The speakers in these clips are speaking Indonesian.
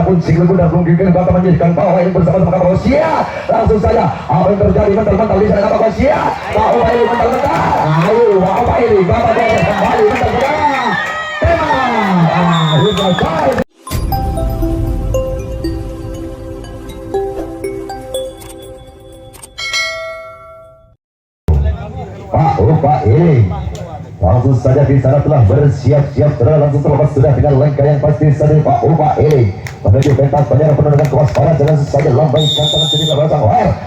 sana pun single muda mungkin bakal menjadikan bawah ini bersama-sama kapal siap. Langsung saja apa yang terjadi mental-mental di sana kapal siap. Bawah ini mental-mental. Ayo apa ini kapal kembali mental-mental. Tema. Pak ini langsung saja di sana telah bersiap-siap langsung terlepas sudah dengan langkah yang pasti saja Pak Upa ini menuju pentas panjang penuh dengan kewaspadaan dengan saja lambaikan tangan kiri ke belakang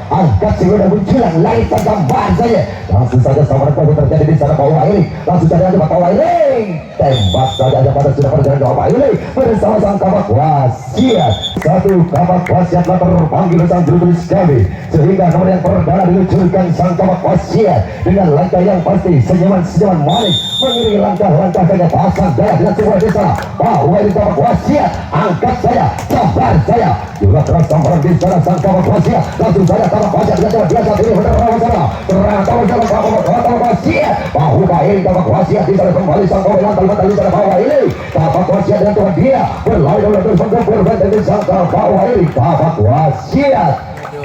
angkat single dan munculan langit gambar saja langsung saja sama mereka terjadi di sana Pak Upa ini langsung saja ada Pak Upa ini tembak saja ada pada sudah perjalanan Pak Upa ini bersama sang kapak wasiat satu kapak wasiat telah terpanggil sang jurus kami sehingga nomor yang perdana diluncurkan sang kapak wasiat dengan langkah yang pasti senyuman manis mengiringi langkah-langkah saja pasang darah dengan sebuah desa bahwa ini kapak wasiat angkat saya sabar saya juga terus sambaran di sana sang kapak wasiat langsung saja kapak wasiat dengan cara biasa ini benar sana terang tahu jalan kapak wasiat bahwa ini kapak wasiat di sana kembali sang kapak mantal di sana bahwa ini kapak wasiat dengan Tuhan dia berlari terus menggempur dari sang kapak ini kapak wasiat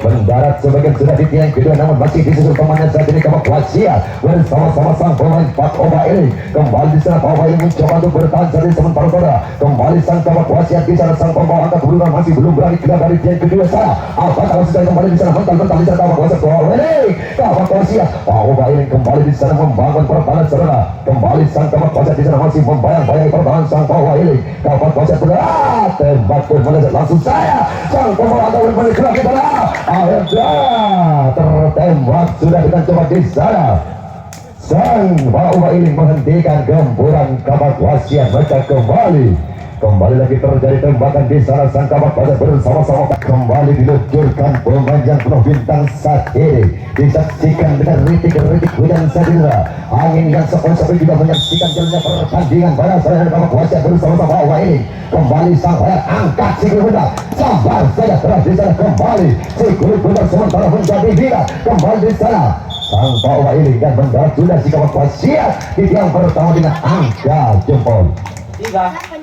mendarat sebagian sudah di tiang kedua namun masih disusul temannya saat ini kapak wasiat bersama-sama sang pemain Pak Oba ini kembali di sana Pak Oba ini mencoba untuk bertahan saat ini sementara saudara kembali sang kapak wasiat di sana sang pembawa angkat kedudukan masih belum berani keluar dari tiang kedua sana apakah sudah kembali di sana mental di sana kapak wasiat Pak Oba ini kapak wasiat Pak Oba ini kembali di sana membangun pertahanan saudara kembali sang kapak wasiat di sana masih membayang-bayangi pertahanan sang Pak Oba ini kapak wasiat saudara tembak pun meleset langsung saya sang pembawa angkat kembali keluar di sana akhirnya tertembak sudah dengan coba di sana sang Pak ini menghentikan gempuran kapak wasiat mereka kembali lagi terjadi tembakan di sana sang kapak wasiat bersama-sama kembali diluncurkan pemanjang penuh bintang saat ini disaksikan dengan ritik-ritik hujan sadira angin yang sepoi-sepoi juga menyaksikan jalannya pertandingan pada serangan kapak wasiat bersama-sama Pak ini kembali sang hayat angkat si kuda sabar saja terus di sana kembali si kuda sementara menjadi dia kembali di sana sang Pak ini dan mendarat sudah si kapak wasiat di tiang pertama dengan angka jempol 3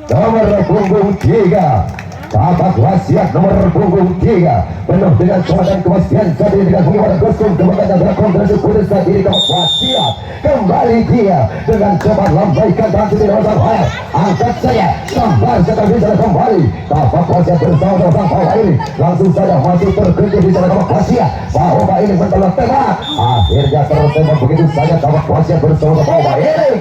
nomor punggung 3 kapak wasiat nomor punggung 3 penuh dengan semangat dan kepastian saat ini dengan pengibaran kostum kebanggaan dan konsentrasi kudus saat ini kapak wasiat kembali dia dengan coba lambaikan tangan kiri dalam hayat angkat saya sabar sekali di sana kembali kapak wasiat bersama sang Pak ini langsung saja masih terkunci di sana kapak wasiat Pak ini mentalak tembak akhirnya tertembak begitu saja kapak wasiat bersama Pak ini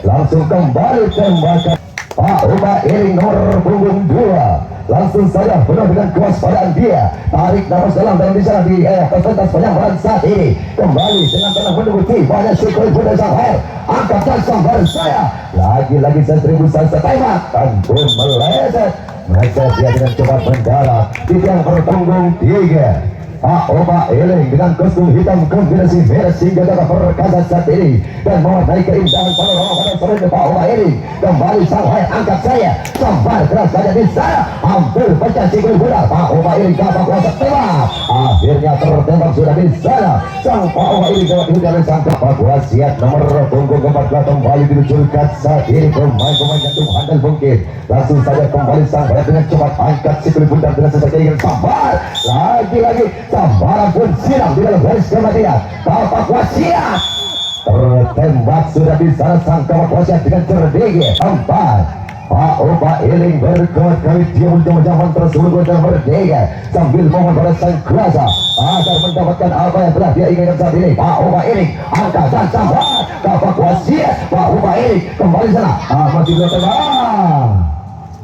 langsung kembali tembakan Pak ini nomor punggung 2 langsung saja penuh dengan kewaspadaan dia tarik nafas dalam dan di sana di pentas penyamparan saat ini kembali dengan tenang menunggu banyak syukur pada sang hayat angkat dan sambar saya lagi-lagi sentribusan setembak dan pun meleset mereka dia dengan cepat mendarat di tiang punggung 3 Pak Oba Eling dengan kostum hitam kombinasi merah sehingga dapat perkasa saat ini dan mewarnai keindahan panorama pada sore Pak Oba Eling kembali sang hayat angkat saya sambar keras saja di sana hampir pecah sikul bola Pak Oba Eling kapak wasiat tembak akhirnya tertembak sudah di sana sang Pak Oba Eling dapat dihujan sang kapak wasiat nomor punggung 14 kembali diluncurkan saat ini pemain-pemain yang handal mungkin langsung saja kembali sang hayat dengan cepat angkat sikul bundar dengan sesuai ingin sambar lagi-lagi sambaran pun siram di dalam garis kematian kapak wasiat tertembak sudah di sana sang kapak wasiat dengan cerdik 4 Pak Oba Eling berkali-kali dia menjamah tersebut dan merdeka sambil mohon pada sang kuasa agar mendapatkan apa yang telah dia inginkan saat ini Pak Oba Eling angkat dan sambar kapak wasiat Pak Oba Eling kembali sana masih belum tembak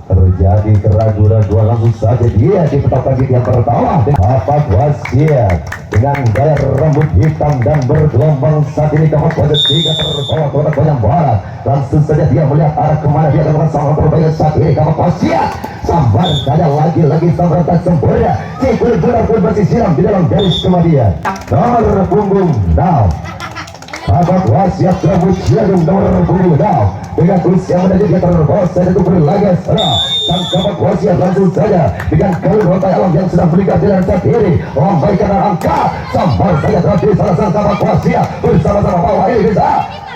terjadi keraguan-raguan langsung saja dia ditetapkan di tiang pertama kapak wasiat dengan gaya rambut hitam dan bergelombang saat ini kapak wasiat 3 terbawa kota Banyak Barat langsung saja dia melihat arah kemana dia akan sama berbahaya saat ini kapak wasiat sambar saja lagi-lagi sambaran tak sempurna si kulit bola pun masih siram di dalam garis kematian nomor punggung 6 kapak wasiat rambut jagung nomor punggung 6 dengan usia menjadi dia terbawa saja itu berlaga serah sang kapak wasiat langsung saja dengan kalung rantai alam yang sedang berikat di dalam saat ini lambaikan dan angkat sambar saja terhadap di salah sang kapak wasiat bersama-sama bawah ini bisa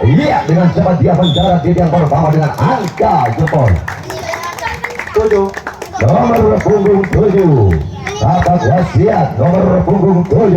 iya dengan cepat dia mendarat di tiang pertama dengan angka jempol 7 nomor punggung 7 Sahabat wasiat nomor punggung 7,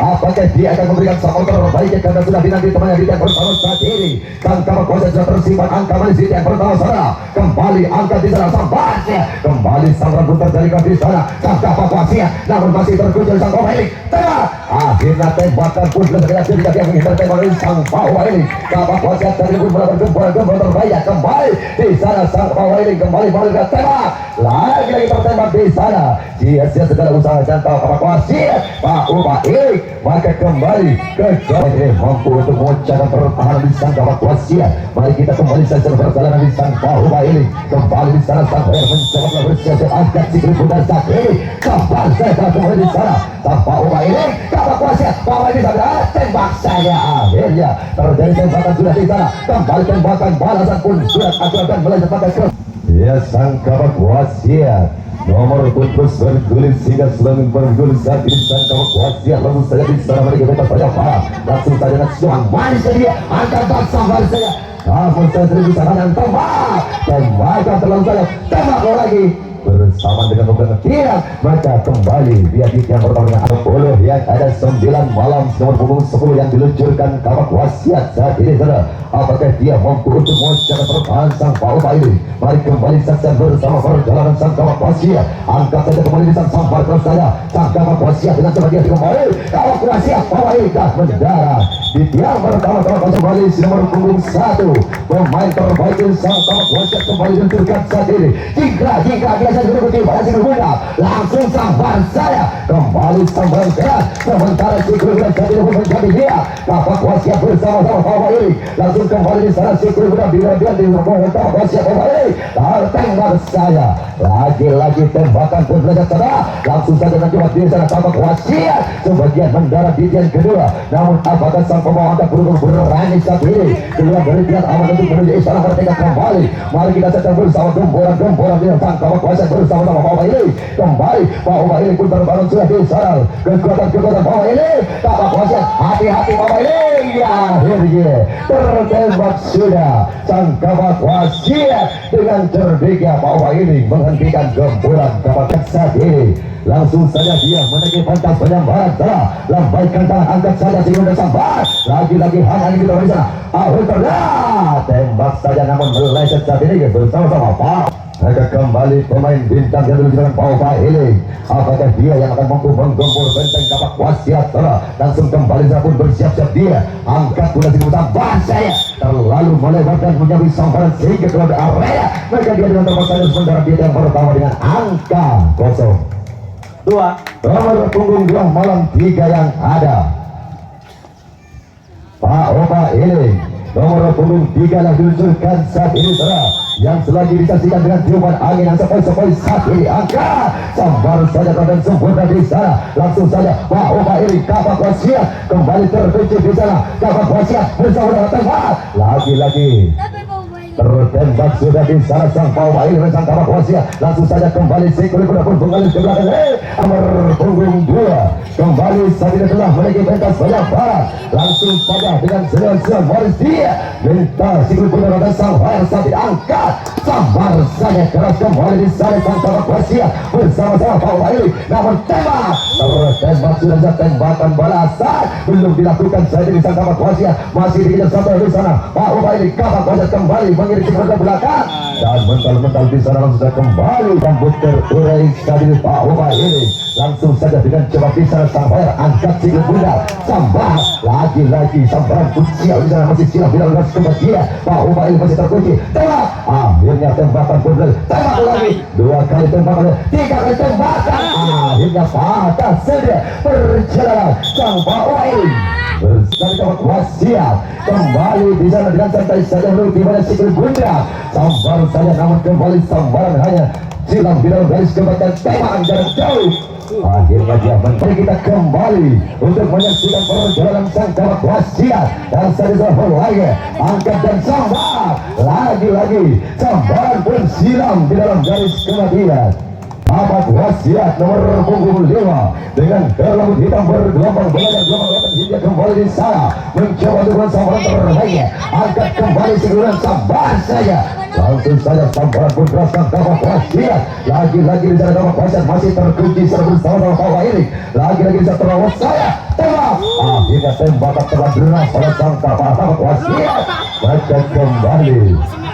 apakah dia akan memberikan support terbaik karena sudah dinanti temannya di yang pertama saat ini. Sang kapak kuasa sudah tersimpan angka manis di yang pertama sana. Kembali angkat di sana sang baca. Kembali sang rambut terjadi di sana. Sang kapak wasiat namun masih terkucil sang kapak ini. Tengah. Akhirnya tembakan pun sudah berhasil tidak yang menghindar tembakan ini sang bawah ini. Kapak wasiat tadi pun melakukan gempuran terbaik. Kembali di sana sang bawah ini kembali melakukan tembak. Lagi tertembak di sana. Sia-sia segala usaha jantau kapak wasiat Pak Upa ini, maka kembali ke ini mampu untuk memecahkan pertahanan di sang kapak wasiat. Mari kita kembali saja berjalan di sang Pak Upa ini. Kembali di sana sang bayar mencoba bersiap-siap angkat si keriput dan saat ini kapan saya kembali di sana sang Pak Upa ini kapak wasiat bawa ini sampai tembak saya. Akhirnya terjadi tembakan sudah di sana. Kembali tembakan balasan pun sudah akan melemparkan ke ya sang kapak wasiat nomor putus bergulir sehingga selalu bergulir saat ini sang kapak wasiat langsung saja di sana mereka bebas saja parah langsung saja nasional manis dia angkat baksa baris saja namun saya sendiri di sana dan tembakan terlalu saja tembak lagi bersama dengan beberapa tiang maka kembali dia di yang pertama dengan 10 yang ada 9 malam nomor punggung 10 yang diluncurkan kapak wasiat saat ini saudara. Apakah dia mampu untuk mengucapkan pertahanan sang Paupa ini? Mari kembali saksikan bersama perjalanan sang kapak wasiat. Angkat saja kembali di sang sampar terus saja sang kapak wasiat dengan coba dia kembali kapak wasiat Paupa ini dah mendarat di tiang pertama kembali nomor punggung 1 pemain terbaik sang kapak wasiat kembali diluncurkan saat ini. Jika dia berikuti pada si bermuda langsung sambar saya kembali sambar keras sementara si bermuda jadi menjadi dia kapak wasiat bersama-sama Paupa ini langsung kembali di sana si bermuda bila-bila di rumah kapak wasiat Paupa ini tembak saya lagi-lagi tembakan pun belajar sana langsung saja nanti di sana kapak wasiat sebagian mendarat di tiang kedua namun apakah sang pembawa angkat beruntung berani saat ini keluar dari tiang aman untuk menuju istana merdeka kembali. Mari kita sedang bersama gemboran dengan sang kapak wasiat bersama-sama Paupa ini kembali Paupa ini pun terbangun sudah di sana kekuatan Paupa ini kapak wasiat hati-hati Paupa ini ya akhirnya tertembak sudah sang kapak wasiat dengan cerdiknya Paupa ini menghentikan gempuran kapak saat ini langsung saja dia menaiki pantas penyambaran telah lambaikan tangan angkat saja sehingga sambar lagi-lagi hanya ini kita di sana tembak saja namun meleset saat ini bersama-sama Paupa. Maka kembali pemain bintang yang diluncurkan Paupa ini apakah dia yang akan mampu menggempur benteng kapak wasiat langsung kembali saya pun bersiap-siap dia angkat bola di sambar saya terlalu melebar dan menyambi sambaran sehingga keluar dari area maka dia dengan terpaksa sementara dia yang pertama dengan angka 0-2 nomor punggung 2 malam 3 yang ada Paupa ini nomor punggung 3 yang diluncurkan saat ini yang selagi disaksikan dengan tiupan angin yang sepoi-sepoi saat ini angka sambar saja dan sempurna di sana langsung saja Paupa ini kapak wasiat kembali tertuju di sana kapak wasiat bersama dengan tembak lagi-lagi tertembak sudah di sana sang Paupa ini sang kapak wasiat langsung saja kembali sikuli pun mengalir ke belakang nomor punggung 2 kembali saat ini telah menaiki pentas banyak barat langsung saja dengan senang-senang baris dia minta sikuli pun dan sang bayar saat diangkat sambar saja keras kembali di sana sang kapak wasiat bersama-sama Paupa ini namun tembak tertembak sudah tembakan balasan belum dilakukan saja di sang kapak wasiat masih dikejar sampai di sana Paupa ini kapak wasiat kembali mengiringi ke belakang dan mental-mental di sana langsung kembali rambut terurai tadi Paupa ini langsung saja dengan coba di sana sambar angkat sikil bunda sambar lagi-lagi sambaran usia di sana masih silam bila langsung kembali dia Paupa ini masih terkunci tembak akhirnya tembakan pun tembak lagi 2 kali tembakan 3 kali tembakan akhirnya patah saja perjalanan sang Paupa ini bersama kapak wasiat kembali di sana dengan santai saja menuju pada sikil bunda sambar saja namun kembali sambaran hanya silam di dalam garis kebaikan tembakan jarak jauh akhirnya dia mencari kita kembali untuk menyaksikan perjalanan sang kapak wasiat dan saya lagi angkat dan sambar lagi-lagi sambaran pun silam di dalam garis kematian Kapak wasiat nomor punggung 5 dengan rambut hitam bergelombang belajar gelombang hingga kembali di sana mencoba dengan sambaran terbaiknya. Angkat kembali seguran sabar saja. Langsung saja sambaran pun berasal kapak wasiat. Lagi-lagi di sana kapak wasiat masih terkunci secara bersama-sama bawah ini. Lagi-lagi bisa terawat saya. Tembak. Akhirnya tembakan telah deras pada sang kapak wasiat. Baca kembali.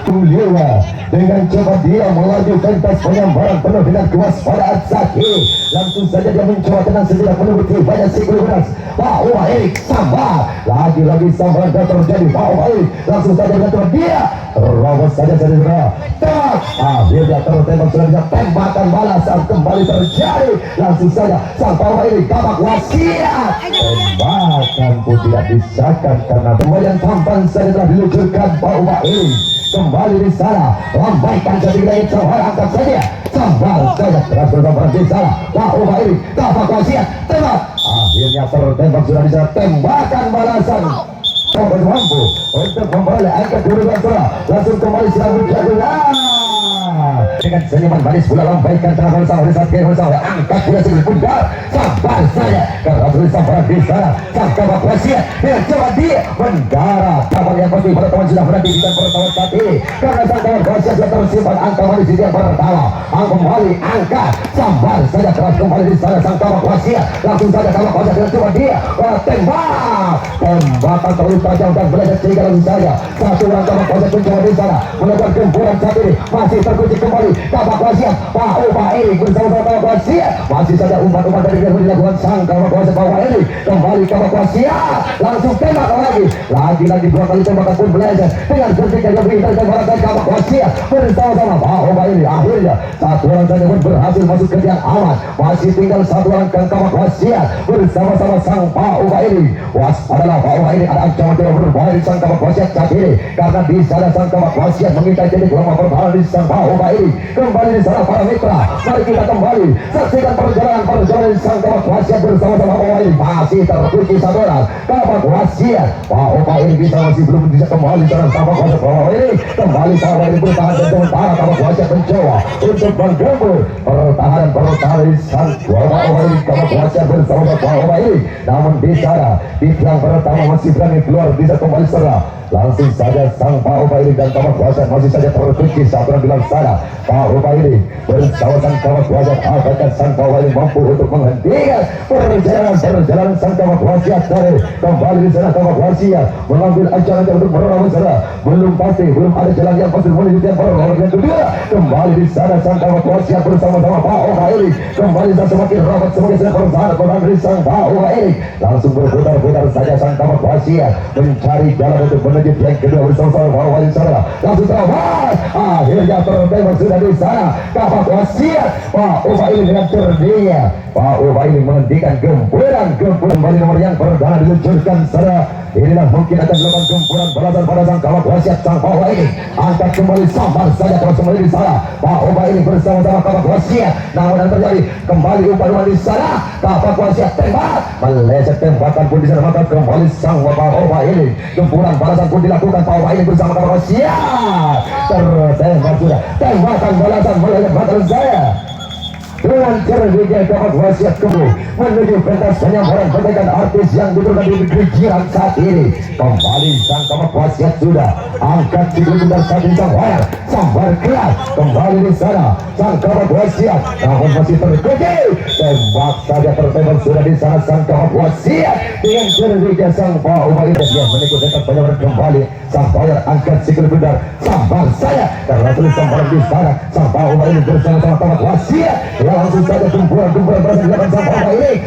Tuliwa dengan coba dia melaju pentas penyambaran penuh dengan kewaspadaan Zaki. Langsung saja dia mencoba tenang sejenak menuruti banyak psikologi. Pak Erik sambar. Lagi-lagi sambaran dan terjadi. Pak Erik langsung saja dengan coba dia terobos saja saudara. Tembak. Akhirnya tertembak sudah tembakan balasan kembali terjadi. Langsung saja sang Pak Erik kapak wasiat. Tembakan pun tidak disahkan karena yang tampan saja telah diluncurkan Pak Erik. Kembali di sana, lambaikan sedikit lagi sambar, angkat saja sambar saja keras bersambar di sana. Pak ini kapak wasiat tembak. Akhirnya tertembak sudah bisa tembakan balasan. Kau mampu untuk memperoleh angka 12 bola. Langsung kembali serang berjalan dengan senyuman manis pula lambaikan tangan bersama di saat bersama angkat pula sedikit bundar sabar saja karena tulis sambaran di sana sang kapak wasiat yang coba dia mendarat kabar yang pasti pada teman sudah berhenti di pertama saat ini karena sang kapak wasiat sudah tersimpan angka manis di yang pertama kembali angkat sambar saja keras kembali di sana sang kapak wasiat langsung saja kapak wasiat yang coba dia tembak tembakan terlalu tajam dan belajar sehingga langsung saja satu orang kapak wasiat mencoba di sana melakukan gempuran saat ini masih terkunci kembali kapak wasiat Pak Erik bersama kapak wasiat masih saja umpan-umpan dari yang dilakukan sang kapak wasiat Pak Erik kembali kapak wasiat langsung tembak lagi dua kali tembakan pun belajar dengan bertiga lebih dari tembakan kapak wasiat bersama-sama Pak Erik akhirnya satu orang saja pun berhasil masuk ke tiang aman masih tinggal satu orang kapak wasiat bersama-sama sang Pak Erik waspadalah Pak Erik ada ancaman tidak berbahaya di sang kapak wasiat saat ini karena di sana sang kapak wasiat mengintai jadi gelombang pertahanan di sang Pak Erik kembali di sana para mitra mari kita kembali saksikan perjalanan sang kapak wasiat bersama-sama Pak Erik masih terkunci satu orang kapak wasiat Pak Erik bisa masih belum bisa kembali sana kapak wasiat Pak Erik kembali Pak Erik bertahan dan sementara kapak wasiat mencoba untuk menggembur pertahanan di sang Pak Erik kapak wasiat bersama Pak Erik namun di sana di tiang pertama masih berani keluar bisa kembali serang langsung saja sang Pak Erik dan kapak wasiat masih saja terkunci saat orang bilang sana Pak Erik bersama sang kapak wasiat apakah sang Pak Erik mampu untuk menghentikan perjalanan sang kapak wasiat dari kembali di sana kapak wasiat mengambil ancaman untuk merorong sana belum ada jalan yang pasti menuju yang perorong yang kedua kembali di sana sang kapak wasiat bersama-sama Pak Erik kembali dan semakin rapat semakin sana pertahanan dari sang Pak Erik langsung berputar-putar saja sang kapak wasiat mencari jalan untuk menuju yang kedua bersama-sama Pak Erik sana langsung terawat akhirnya tertembak sudah di sana kapak wasiat Pak Erik dengan cerdinya Pak Erik menghentikan gempuran kembali nomor yang pertama diluncurkan sana inilah mungkin akan dilakukan gempuran balasan pada sang kapak wasiat sang Pak Erik angkat kembali sambar saja terus kembali di sana Pak Erik bersama-sama kapak wasiat namun yang terjadi kembali umpan di sana kapak wasiat tembak meleset tembakan pun di sana maka kembali sang Pak Erik gempuran balasan pun dilakukan Pak Erik bersama kapak wasiat tertembak sudah tembakan balasan meleset batal saya dengan cerdinya kapak wasiat kembali menuju pentas penyambaran bagaikan artis yang diturunkan di negeri jiran saat ini kembali sang kapak wasiat sudah angkat dan saat ini sang wayar sambar keras kembali di sana sang kapak wasiat namun masih terkunci tembak saja tertembak sudah di sana sang kapak wasiat dengan cerdinya sang Pak Erik dia menuju pentas penyambaran kembali sang wayar angkat sikil bundar sambar saya karena tulis sambaran di sana sang Pak Erik bersama-sama kapak wasiat langsung saja gempuran berhasil dilakukan sang Pak Erik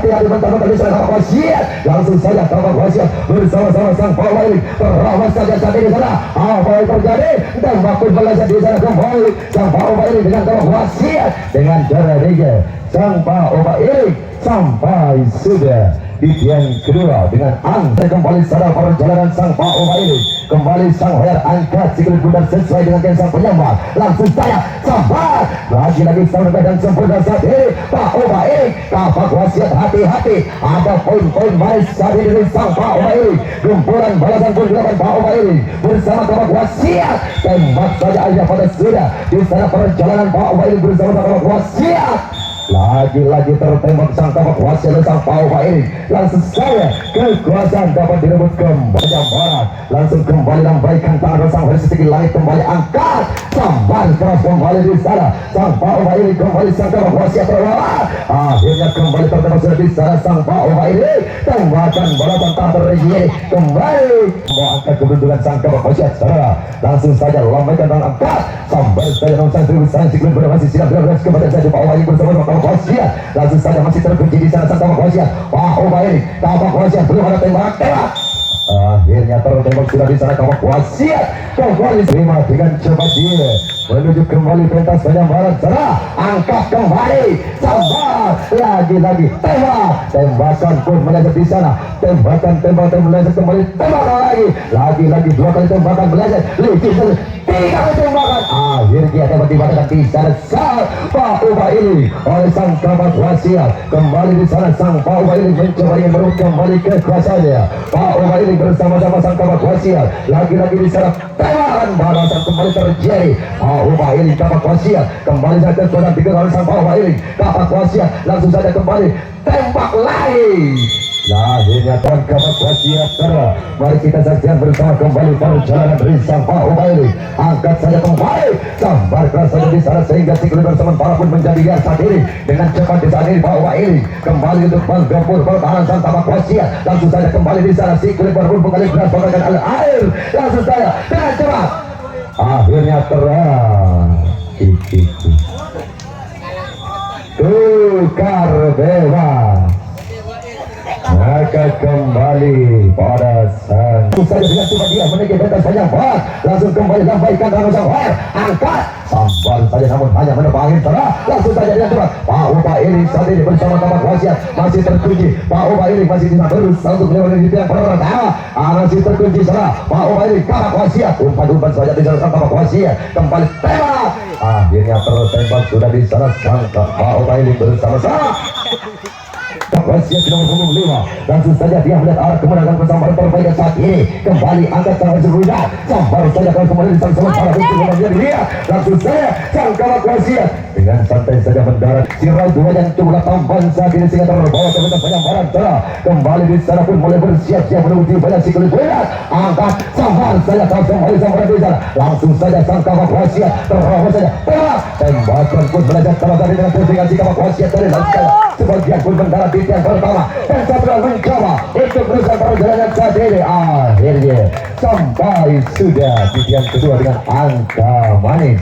tidak dibantah-bantah di sana kapak wasiat langsung saja kapak wasiat bersama-sama sang Pak Erik terawat saja saat ini sana apa yang terjadi tembak pun belajar di sana kembali sang Pak Erik dengan kapak wasiat dengan cerdinya sang Pak Oba Ilik sampai sudah di tiang kedua dengan angka kembali secara perjalanan sang Pak Oba Ilik. Kembali sang Hoyer angkat sikil bundar sesuai dengan yang sang penyambang. Langsung saya sabar. Lagi-lagi sang dan sempurna saat ini Pak Oba Ilik. Kapak wasiat hati-hati. Ada poin-poin manis saat ini dari sang Pak Oba Ilik. Gempuran balasan pun dilakukan Pak Oba Ilik bersama kapak wasiat. Tembak saja aja pada sudah di sana perjalanan Pak Oba Ilik bersama kapak wasiat. Lagi-lagi tertembak sang kapak wasiat dan sang Pak Oba Ilik. Langsung saya kekuasaan dapat direbut kembali barat. Langsung kembali lambaikan tangan sang Hoyer sedikit langit kembali angkat. Sambar keras kembali di sana. Sang Pak Oba Ilik kembali sang kapak wasiat terlawan. Akhirnya kembali tertembak sudah di sana sang Pak Oba Ilik. Tembakan balasan tak terjadi kembali. Mau angkat keberuntungan sang kapak wasiat sana. Langsung saja lambaikan tangan angkat. Sambar saja nomor sang seribu sang sikil berdua masih siap berbelas kepada saja Pak Oba Ilik bersama kapak wasiat. Langsung saja masih terkunci di sana sang kapak wasiat. Pak Oba Ilik kapak wasiat belum ada tembak. Akhirnya tertembak sudah di sana kapak wasiat. Kembali terima dengan cepat dia menuju kembali pentas penyambaran sana. Angkat kembali sabar. Lagi-lagi tembak. Tembakan pun meleset di sana. Tembakan meleset kembali. Tembakan lagi-lagi dua kali tembakan meleset. Tiga kali tembakan. Akhirnya dapat dibatalkan di sana sang Pak Oba Ilik oleh sang kapak wasiat. Kembali di sana sang Pak Oba Ilik mencoba ingin merebut kembali kekuasaannya. Pak Oba Ilik bersama-sama sang kapak wasiat. Lagi-lagi di sana tembakan balasan kembali terjadi. Pak Oba Ilik kapak wasiat kembali saja kekuatan tiga oleh sang Pak Oba Ilik kapak wasiat. Langsung saja kembali tembak lagi. Nah, akhirnya tuan kapak wasiat sana. Mari kita saksikan bersama kembali perjalanan dari sang Pak Oba Ilik. Angkat saja kembali. Sambar keras saja di sana sehingga sikil bersama para pun menjadi biasa diri. Dengan cepat di sana ini Pak Oba Ilik kembali untuk menggempur pertahanan sang kapak wasiat. Langsung saja kembali di sana sikil pun kembali beras bagaikan air. Langsung saja dengan cepat. Akhirnya terang. Tukar bebas. Maka kembali pada sang saja dengan coba dia menaiki pentas panjang bar. Langsung kembali lambaikan tangan sang Hoyer. Angkat sambar saja namun hanya menebak angin sana. Langsung saja dengan cepat Pak Oba Ilik saat ini bersama kapak wasiat masih terkunci. Pak Oba Ilik masih bisa berusaha untuk melewati di tiang pertama. Masih terkunci sana Pak Oba Ilik kapak wasiat. Umpan saja di sana sang kapak wasiat. Kembali tembak. Akhirnya tertembak sudah di sana sang Pak Oba Ilik bersama-sama. Wasiat nomor 5. Langsung saja dia melihat arah kemenangan persambaran terbaik saat ini. Kembali angkat tangan seruda. Sambar saja kalau kembali di sama para untuk dia. Langsung saja sang kapak wasiat dengan santai saja mendarat. Sirai dua yang coba tampan saat ini sehingga terbawa ke pentas penyambaran sana. Kembali di sana pun mulai bersiap-siap menuju banyak sikil berat. Angkat sambar saja kalau kembali sambaran di sana. Langsung saja sang kapak wasiat terbawa saja. Tembakan pun belajar kalau tadi dengan posisi kapak wasiat dari langsung saja. Sebagian pun mendarat di tiang pertama dan satu mencoba untuk berusaha perjalanan saat ini. Akhirnya sampai sudah di tiang kedua dengan angka manis.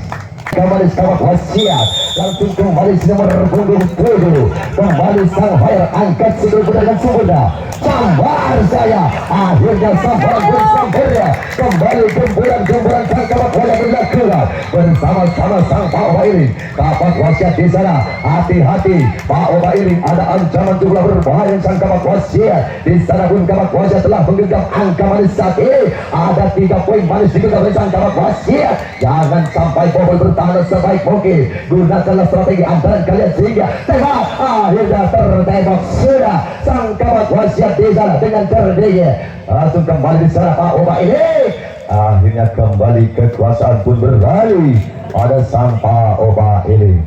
Kembali kapak wasiat. Langsung kembali nomor punggung 7. Kembali sang Hoyer angkat sikil dan sempurna. Sambar saya. Akhirnya sambar bersambarnya. Kembali gemburan sang kapak wasiat berlakukan bersama-sama sang Pak Oba Ilik. Kapak wasiat di sana. Hati-hati Pak Oba Ilik, ada ancaman jumlah berbahaya sang kapak wasiat. Di sana pun kapak wasiat telah menggenggam angka manis saat ini. Ada 3 poin manis digenggam oleh sang kapak wasiat. Jangan sampai bobol bertahan sebaik mungkin. Gunakanlah strategi andalan kalian sehingga tembak. Akhirnya tertembak sudah sang kapak wasiat di sana dengan cerdinya. Langsung kembali di sana Pak Oba Ilik. Akhirnya kembali kekuasaan pun berlari pada sang Pak Oba Ilik.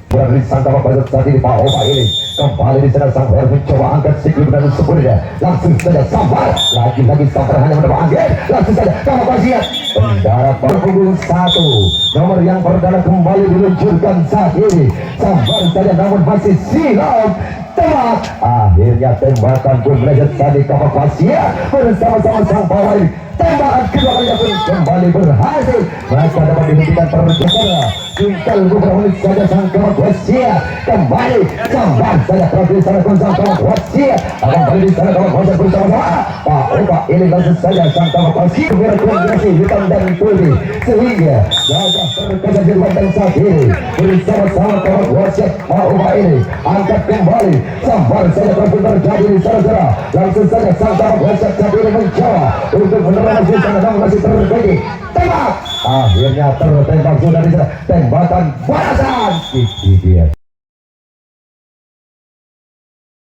Berarti sang kapak wasiat saat ini Pak Oba Ilik. Kembali di sana sang Hoyer mencoba angkat sikil dan sempurna. Langsung saja sambar. Lagi-lagi sambar hanya mendapat angin. Langsung saja kapak wasiat. Pendarat punggung 1. Nomor yang perdana kembali diluncurkan saat ini. Sambar saja namun masih silam. Tembak. Akhirnya tembakan pun meleset tadi kapak wasiat bersama-sama sang Pak Oba Ilik. Tembakan kedua kalinya pun kembali berhasil. Mereka dapat dihentikan perjalanan. Tinggal beberapa menit saja sang kapak wasiat kembali sambar saja terakhir di sana Gonzang Tamak Wasia akan kali di sana Tamak Wasia bersama-sama Pak Opa ini langsung saja sang Tamak Wasia berkoordinasi hitam dan putih sehingga gagah terkejar di lambang saat ini bersama-sama Tamak Wasia Pak Opa ini angkat kembali sambar saja terakhir terjadi di sana langsung saja sang Tamak Wasia saat ini mencoba untuk menerima di sana namun masih terjadi tembak akhirnya tertembak sudah di sana tembakan balasan itu dia.